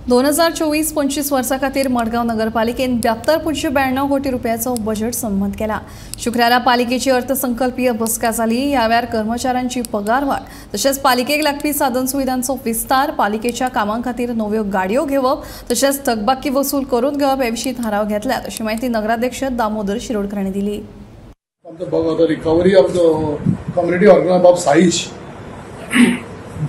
2024-25 वर्सा खातीर मडगांव नगरपालिकेन 72.92 कोटी रुपयाचो बजेट संमत केला। शुक्रारा पालिकेची अर्थसंकल्पीय बसका जाली। ह्या वेळार कर्मचाऱ्यांची पगार वाड तशेंच पालिकेक लागपी साधन सुविधांचो विस्तार, पालिकेच्या कामां खातीर नव्यो गाडयो घेवप तशेंच थकबाकी वसूल करून घेवप हे विशीं थाराव घेतल्यात अशी माहिती नगराध्यक्ष दामोदर शिरोडकर हांणी दिली। Recovery of the community organization of साईश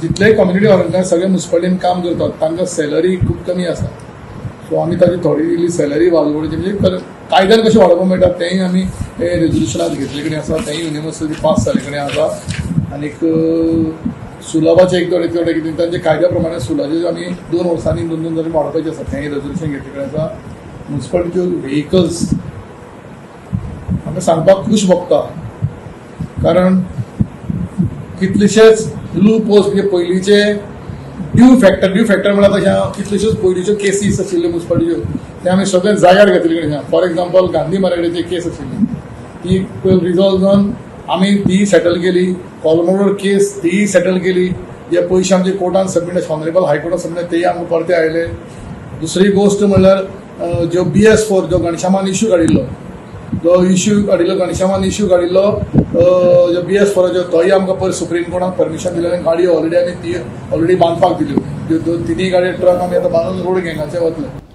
जितले कम्युनिटी ऑर्गनायझेशन सगळे म्युनिसिपालिटीन काम करतात तांकां सॅलरी खूब कमी आसा। सो आमी ताची थोडी इल्ली सॅलरी वाडोवपाची म्हणजे कायद्यान कशें वाडोवपाक मेळटा तेंय आमी रेजोल्युशनांत घेतले कडेन आसा, तेंय युनिवर्सली पास जाले कडेन आसा। आनीक सुलभाचे एक थोडे कितें तांचे कायद्या प्रमाणे सुलाचे आमी 2 वर्सांनी 2 जारी वाडोवपाचे आसा, तेंय रेजोल्युशन घेतले कडेन आसा। म्युनिसिपालिटीच्यो व्हेहिकल्स आमी सांगपाक खूश भोगता, कारण कितलेशेच लूप होल्स म्हणजे पयलींचे ड्यू फॅक्टर म्हळ्यार तशें कितल्योश्योच पयलींच्यो केसीस आशिल्ल्यो म्युनिसिपालिटीच्यो ते आमी सगळे जाग्यार घेतले कडेन। फॉर एग्जाम्पल गांधी मार्केटाची केस आशिल्ली ती रिजॉल्व जावन आमी ती सेटल केली। कॉलमोडोर केस ती सेटल केली, जे पयशे आमचे कोर्टान सबमीट ऑनरेबल हायकोर्टान सबमीट ते आमकां परते आयले। दुसरी गोश्ट म्हणल्यार ज्यो BS4 जो घनश्यामान इश्यू काडिल्लो घनश्यामान इश्यू काडिल्लो जो BS4 तोय आमकां पयर सुप्रीम कोर्टान परमिशन दिलें आनी गाडयो ऑलरेडी आमी ती ऑलरेडी बांदपाक दिल्यो। 2-3 गाडयो ट्रक आमी आतां बांदून रोड गँगाचे वतले।